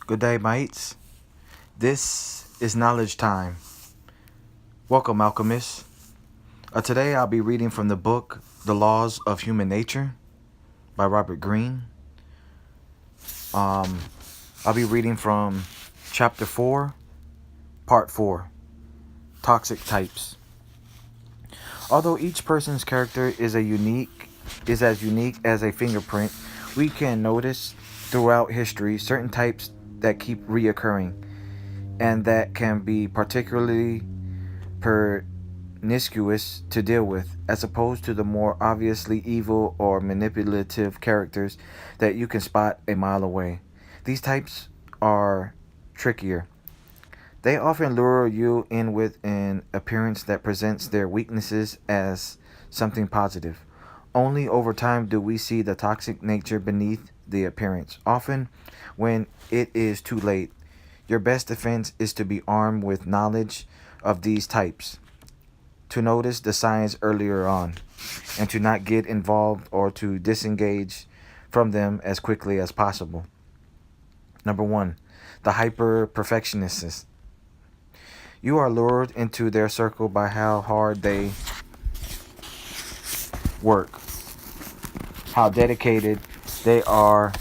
Good day, mates. This is knowledge time. Welcome, alchemists. Today I'll be reading from the book The Laws of Human Nature by Robert Greene. Um, I'll be reading from chapter 4, part 4, Toxic Types. Although each person's character is as unique as a fingerprint, we can notice throughout history certain types that keep reoccurring and that can be particularly pernicious to deal with, as opposed to the more obviously evil or manipulative characters that you can spot a mile away. These types are trickier. They often lure you in with an appearance that presents their weaknesses as something positive. Only over time do we see the toxic nature beneath the appearance, often when it is too late. Your best defense is to be armed with knowledge of these types, to notice the signs earlier on, and to not get involved or to disengage from them as quickly as possible. Number one, the hyper perfectionists. You are lured into their circle by how hard they work, how dedicated they are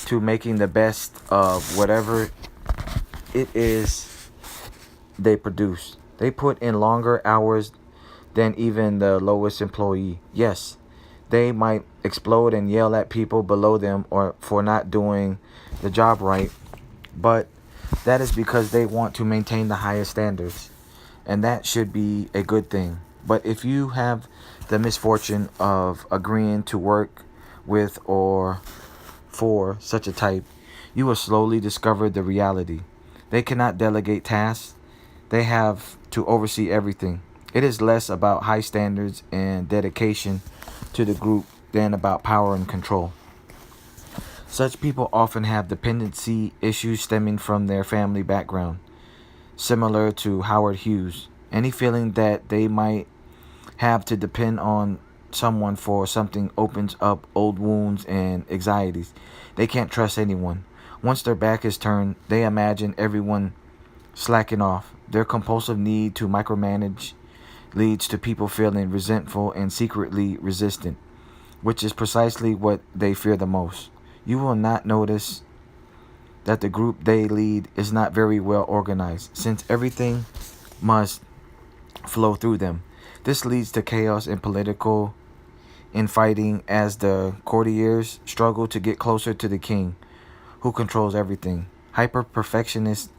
to making the best of whatever it is they produce. They put in longer hours than even the lowest employee. Yes, they might explode and yell at people below them or for not doing the job right, but that is because they want to maintain the highest standards, and that should be a good thing. But if you have the misfortune of agreeing to work with or for such a type, you will slowly discover the reality. They cannot delegate tasks. They have to oversee everything. It is less about high standards and dedication to the group than about power and control. Such people often have dependency issues stemming from their family background, similar to Howard Hughes. Any feeling that they might have to depend on someone for something opens up old wounds and anxieties. They can't trust anyone. Once their back is turned, they imagine everyone slacking off. Their compulsive need to micromanage leads to people feeling resentful and secretly resistant, which is precisely what they fear the most. You will not notice that the group they lead is not very well organized, since everything must flow through them. This leads to chaos and political infighting as the courtiers struggle to get closer to the king, who controls everything. Hyper perfectionists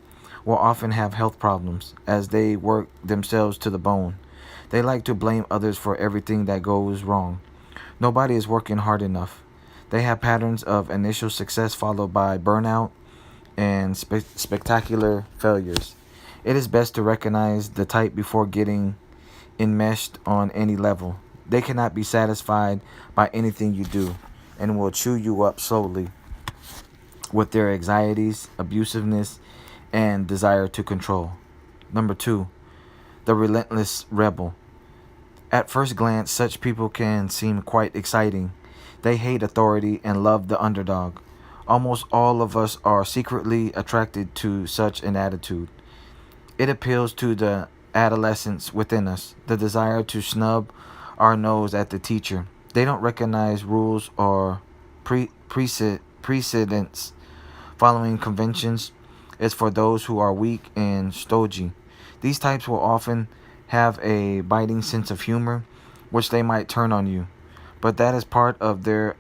will often have health problems as they work themselves to the bone. They like to blame others for everything that goes wrong. Nobody is working hard enough. They have patterns of initial success followed by burnout and spectacular failures. It is best to recognize the type before getting enmeshed on any level. They cannot be satisfied by anything you do and will chew you up slowly with their anxieties, abusiveness, and desire to control. Number two, the relentless rebel. At first glance, such people can seem quite exciting. They hate authority and love the underdog. Almost all of us are secretly attracted to such an attitude. It appeals to the adolescence within us, the desire to snub our nose at the teacher. They don't recognize rules or precedents. Following conventions is for those who are weak and stodgy. These types will often have a biting sense of humor, which they might turn on you, but that is part of their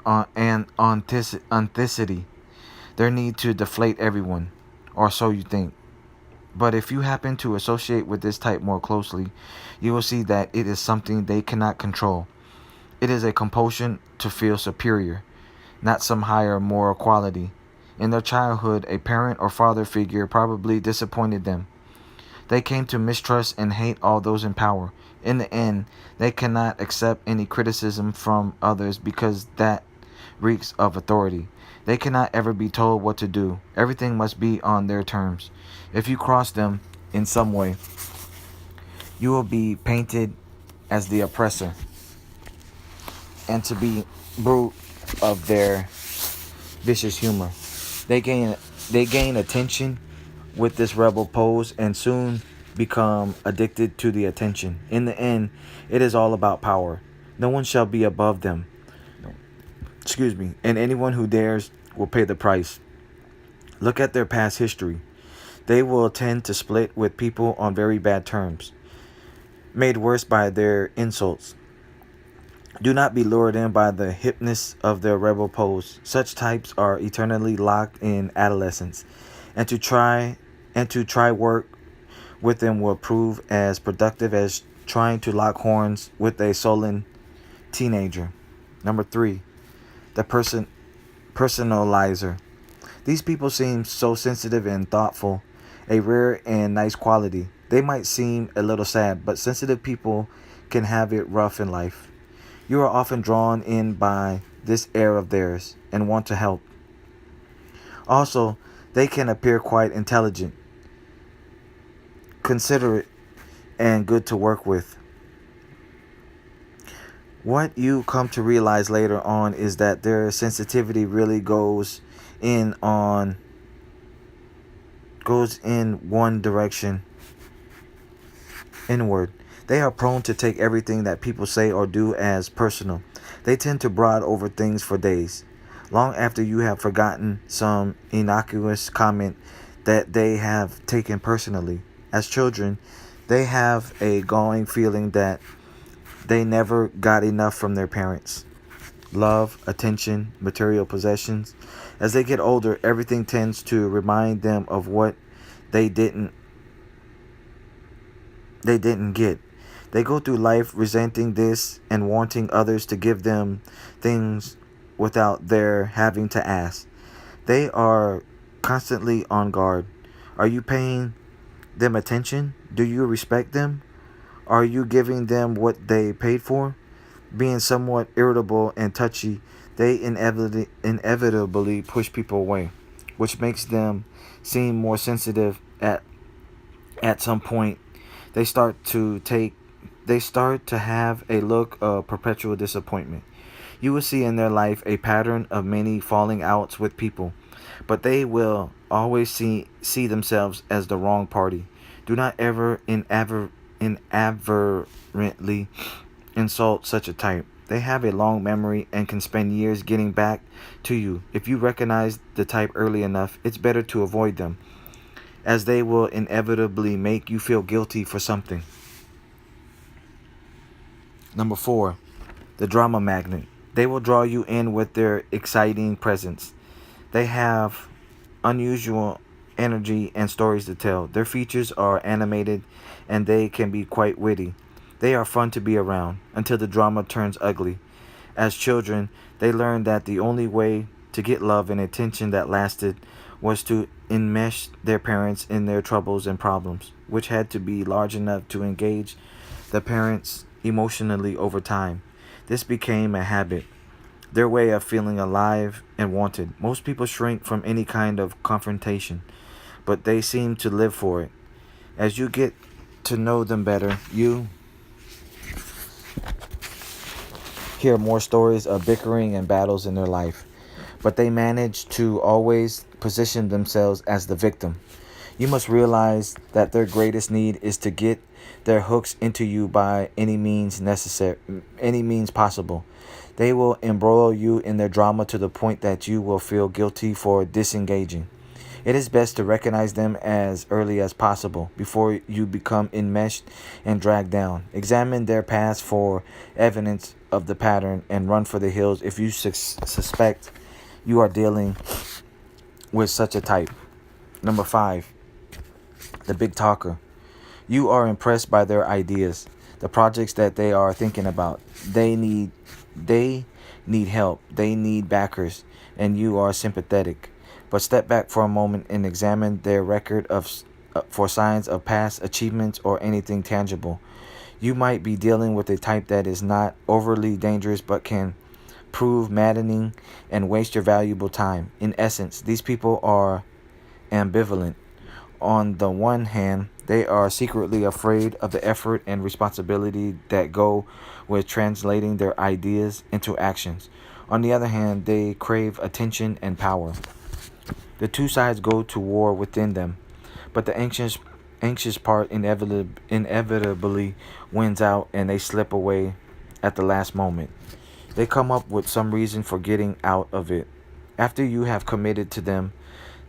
authenticity, their need to deflate everyone, or so you think. But if you happen to associate with this type more closely, you will see that it is something they cannot control. It is a compulsion to feel superior, not some higher moral quality. In their childhood, a parent or father figure probably disappointed them. They came to mistrust and hate all those in power. In the end, they cannot accept any criticism from others because that reeks of authority. They cannot ever be told what to do. Everything must be on their terms. If you cross them in some way, you will be painted as the oppressor and to be brute of their vicious humor. They gain they gain attention with this rebel pose and soon become addicted to the attention. In the end, it is all about power. No one shall be above them. Excuse me. And anyone who dares will pay the price. Look at their past history. They will tend to split with people on very bad terms, made worse by their insults. Do not be lured in by the hipness of their rebel pose. Such types are eternally locked in adolescence, and to try work with them will prove as productive as trying to lock horns with a sullen teenager. Number 3, the personalizer. These people seem so sensitive and thoughtful, a rare and nice quality. They might seem a little sad, but sensitive people can have it rough in life. You are often drawn in by this air of theirs and want to help. Also, they can appear quite intelligent, considerate, and good to work with. What you come to realize later on is that their sensitivity really in on goes in one direction, inward. They are prone to take everything that people say or do as personal. They tend to brood over things for days, long after you have forgotten some innocuous comment that they have taken personally. As children, they have a galling feeling that they never got enough from their parents. Love, attention, material possessions. As they get older, everything tends to remind them of what they didn't get. They go through life resenting this and wanting others to give them things without their having to ask. They are constantly on guard. Are you paying them attention? Do you respect them? Are you giving them what they paid for? Being somewhat irritable and touchy, they inevitably push people away, which makes them seem more sensitive at some point. They start to have a look of perpetual disappointment. You will see in their life a pattern of many falling outs with people, but they will always see themselves as the wrong party. Do not ever inadvertently insult such a type. They have a long memory and can spend years getting back to you. If you recognize the type early enough, it's better to avoid them, as they will inevitably make you feel guilty for something. Number 4, the drama magnet. They will draw you in with their exciting presence. They have unusual energy and stories to tell. Their features are animated and they can be quite witty. They are fun to be around until the drama turns ugly. As children, they learned that the only way to get love and attention that lasted was to enmesh their parents in their troubles and problems, which had to be large enough to engage the parents emotionally over time. This became a habit, their way of feeling alive and wanted. Most people shrink from any kind of confrontation, but they seem to live for it. As you get to know them better, you hear more stories of bickering and battles in their life, but they manage to always position themselves as the victim. You must realize that their greatest need is to get their hooks into you by any means possible. They will embroil you in their drama to the point that you will feel guilty for disengaging. It is best to recognize them as early as possible before you become enmeshed and dragged down. Examine their past for evidence of the pattern and run for the hills if you suspect you are dealing with such a type. Number 5, the big talker. You are impressed by their ideas, the projects that they are thinking about. They need help. They need backers, and you are sympathetic. But step back for a moment and examine their record for signs of past achievements or anything tangible. You might be dealing with a type that is not overly dangerous but can prove maddening and waste your valuable time. In essence, these people are ambivalent. On the one hand, they are secretly afraid of the effort and responsibility that go with translating their ideas into actions. On the other hand, they crave attention and power. The two sides go to war within them, but the anxious part inevitably wins out and they slip away at the last moment. They come up with some reason for getting out of it. After you have committed to them,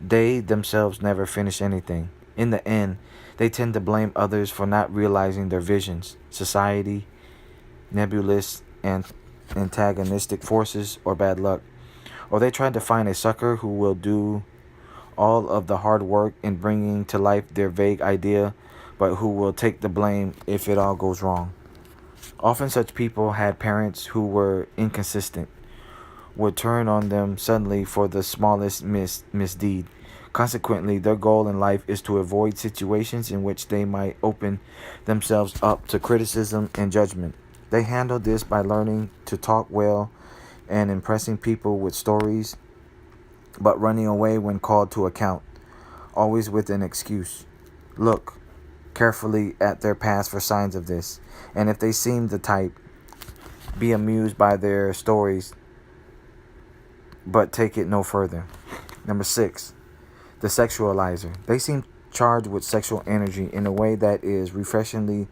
they themselves never finish anything. In the end, they tend to blame others for not realizing their visions, society, nebulous and antagonistic forces, or bad luck. Or they try to find a sucker who will do all of the hard work in bringing to life their vague idea, but who will take the blame if it all goes wrong. Often such people had parents who were inconsistent, would turn on them suddenly for the smallest misdeed. Consequently, their goal in life is to avoid situations in which they might open themselves up to criticism and judgment. They handle this by learning to talk well and impressing people with stories, but running away when called to account, always with an excuse. Look carefully at their past for signs of this, and if they seem the type, be amused by their stories, but take it no further. Number 6, the sexualizer. They seem charged with sexual energy in a way that is refreshingly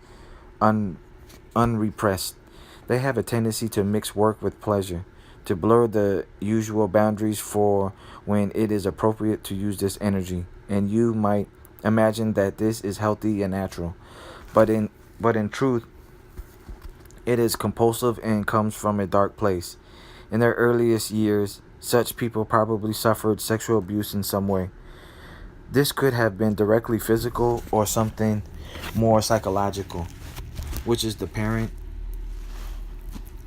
unrepressed. They have a tendency to mix work with pleasure, to blur the usual boundaries for when it is appropriate to use this energy. And you might imagine that this is healthy and natural, but in truth, it is compulsive and comes from a dark place. In their earliest years, such people probably suffered sexual abuse in some way. This could have been directly physical or something more psychological, which is the parent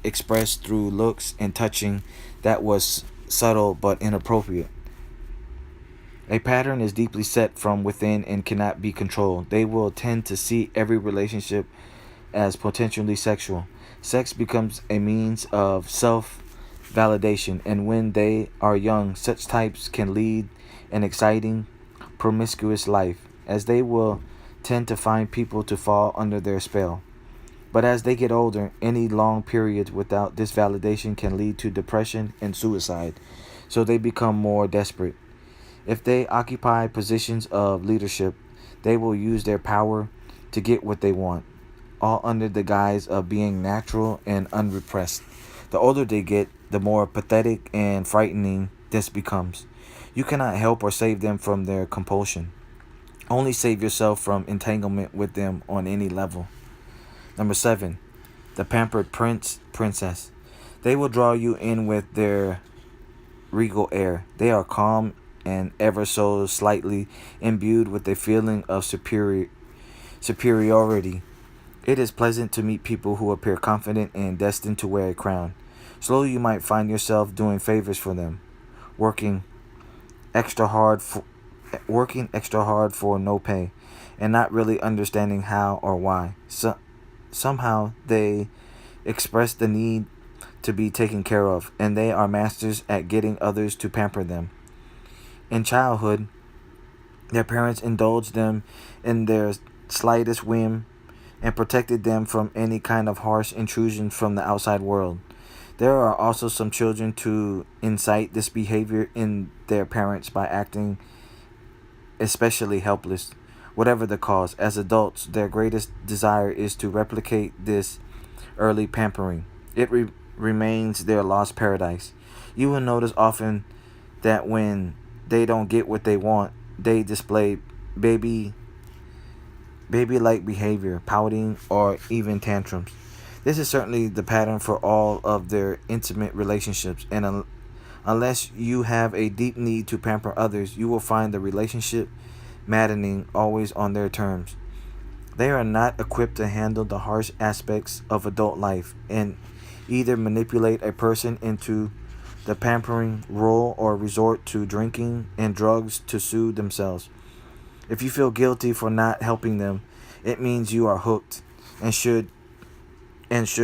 expressed through looks and touching that was subtle but inappropriate. A pattern is deeply set from within and cannot be controlled. They will tend to see every relationship as potentially sexual. Sex becomes a means of self validation, and when they are young, such types can lead an exciting, promiscuous life, as they will tend to find people to fall under their spell. But as they get older, any long periods without this validation can lead to depression and suicide, so they become more desperate. If they occupy positions of leadership, they will use their power to get what they want, all under the guise of being natural and unrepressed. The older they get, the more pathetic and frightening this becomes. You cannot help or save them from their compulsion. Only save yourself from entanglement with them on any level. Number 7, the pampered princess. They will draw you in with their regal air. They are calm and ever so slightly imbued with a feeling of superiority. It is pleasant to meet people who appear confident and destined to wear a crown. Slowly you might find yourself doing favors for them, working extra hard for no pay, and not really understanding how or why. Somehow they express the need to be taken care of, and they are masters at getting others to pamper them. In childhood, their parents indulged them in their slightest whim and protected them from any kind of harsh intrusion from the outside world. There are also some children to incite this behavior in their parents by acting especially helpless, whatever the cause. As adults, their greatest desire is to replicate this early pampering. It remains their lost paradise. You will notice often that when they don't get what they want, they display baby-like behavior, pouting, or even tantrums. This is certainly the pattern for all of their intimate relationships, and unless you have a deep need to pamper others, you will find the relationship maddening, always on their terms. They are not equipped to handle the harsh aspects of adult life and either manipulate a person into the pampering role or resort to drinking and drugs to soothe themselves. If you feel guilty for not helping them, it means you are hooked and should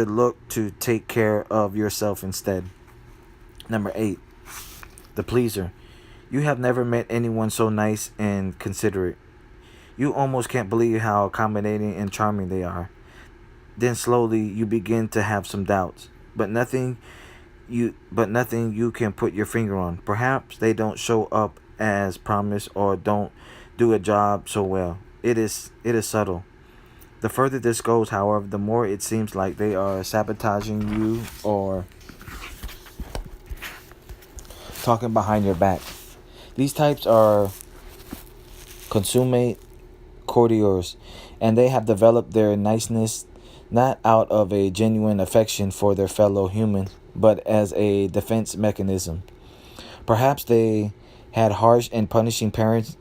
look to take care of yourself instead. Number 8, the pleaser. You have never met anyone so nice and considerate. You almost can't believe how accommodating and charming they are. Then slowly you begin to have some doubts, but nothing nothing you can put your finger on. Perhaps they don't show up as promised or don't do a job so well. It is subtle. The further this goes, however, the more it seems like they are sabotaging you or talking behind your back. These types are consummate courtiers, and they have developed their niceness not out of a genuine affection for their fellow human, but as a defense mechanism. Perhaps they had harsh and punishing parents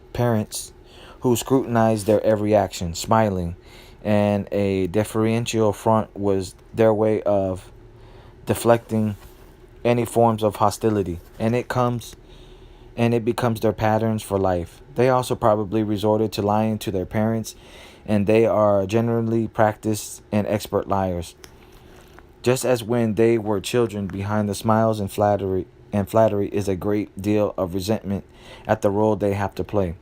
who scrutinized their every action, smiling, and a deferential front was their way of deflecting any forms of hostility, and it becomes their patterns for life. They also probably resorted to lying to their parents, and they are generally practiced and expert liars. Just as when they were children, behind the smiles and flattery is a great deal of resentment at the role they have to play.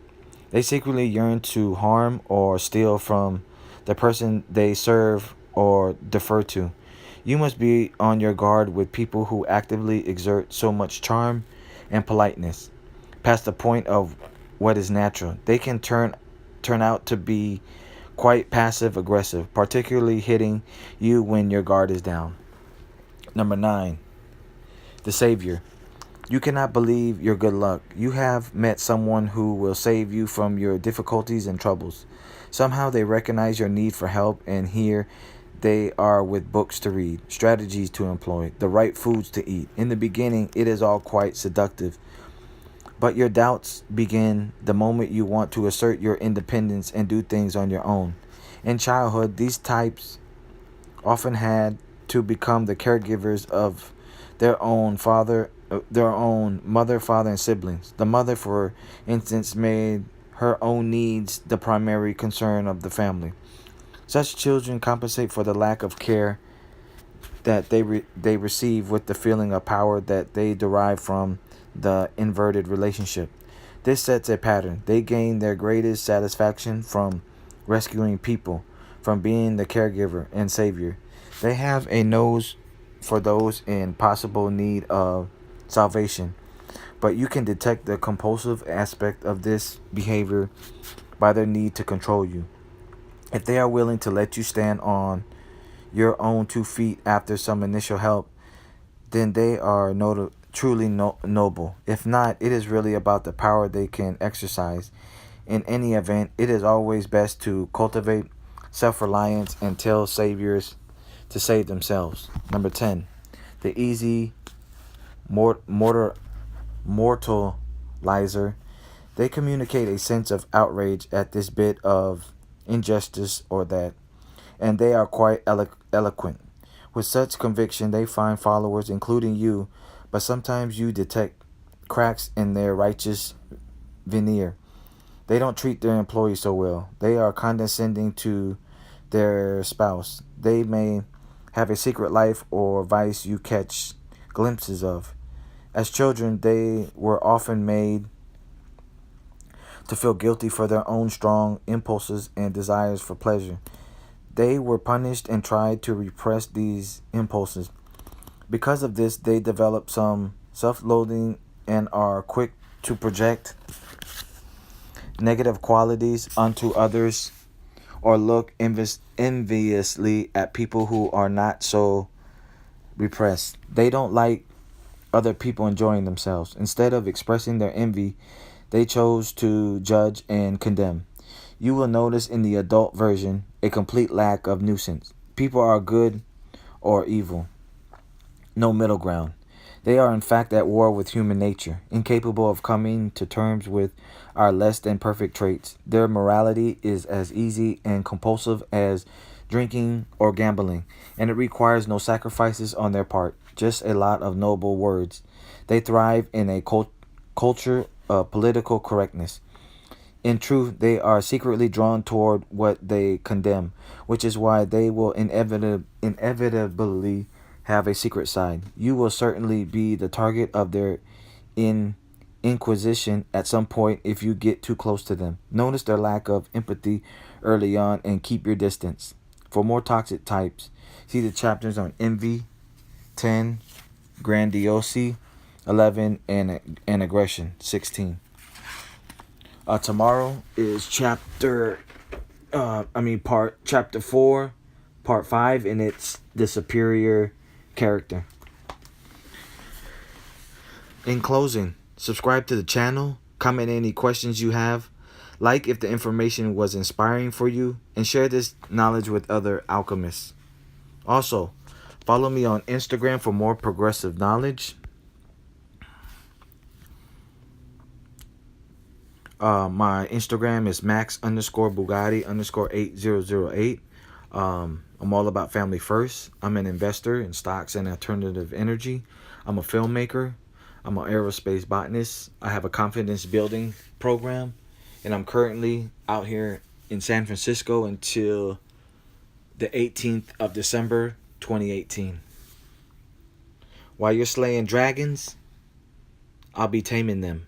They secretly yearn to harm or steal from the person they serve or defer to. You must be on your guard with people who actively exert so much charm and politeness past the point of what is natural. They can turn out to be quite passive aggressive, particularly hitting you when your guard is down. Number 9, the savior. You cannot believe your good luck. You have met someone who will save you from your difficulties and troubles. Somehow they recognize your need for help, and here they are with books to read, strategies to employ, the right foods to eat. In the beginning, it is all quite seductive, but your doubts begin the moment you want to assert your independence and do things on your own. In childhood, these types often had to become the caregivers of their own mother, father, and siblings. The mother, for instance, made her own needs the primary concern of the family. Such children compensate for the lack of care that they receive with the feeling of power that they derive from the inverted relationship. This sets a pattern. They gain their greatest satisfaction from rescuing people, from being the caregiver and savior. They have a nose for those in possible need of salvation, but you can detect the compulsive aspect of this behavior by their need to control you. If they are willing to let you stand on your own 2 feet after some initial help, then they are truly noble. If not, it is really about the power they can exercise. In any event, it is always best to cultivate self-reliance and tell saviors to save themselves. Number 10, the easy mortalizer. They communicate a sense of outrage at this bit of injustice or that, and they are quite eloquent. With such conviction, they find followers, including you, but sometimes you detect cracks in their righteous veneer. They don't treat their employees so well. They are condescending to their spouse. They may have a secret life or vice you catch glimpses of. As children, they were often made to feel guilty for their own strong impulses and desires for pleasure. They were punished and tried to repress these impulses. Because of this, they develop some self-loathing and are quick to project negative qualities onto others or look enviously at people who are not so repressed. They don't like other people enjoying themselves. Instead of expressing their envy, they chose to judge and condemn. You will notice in the adult version a complete lack of nuisance. People are good or evil, no middle ground. They are in fact at war with human nature, incapable of coming to terms with our less than perfect traits. Their morality is as easy and compulsive as drinking or gambling, and it requires no sacrifices on their part, just a lot of noble words. They thrive in a culture of political correctness. In truth, they are secretly drawn toward what they condemn, which is why they will inevitably have a secret side. You will certainly be the target of their inquisition at some point if you get too close to them. Notice their lack of empathy early on and keep your distance. For more toxic types, see the chapters on envy 10 grandiosity 11, and aggression 16. Tomorrow is chapter 4, part 5, and it's the superior character. In closing, subscribe to the channel, comment any questions you have, like if the information was inspiring for you, and share this knowledge with other alchemists. Also, follow me on Instagram for more progressive knowledge. My Instagram is max_Bugatti_8008. I'm all about family first. I'm an investor in stocks and alternative energy. I'm a filmmaker. I'm an aerospace botanist. I have a confidence building program. And I'm currently out here in San Francisco until the 18th of December, 2018. While you're slaying dragons, I'll be taming them.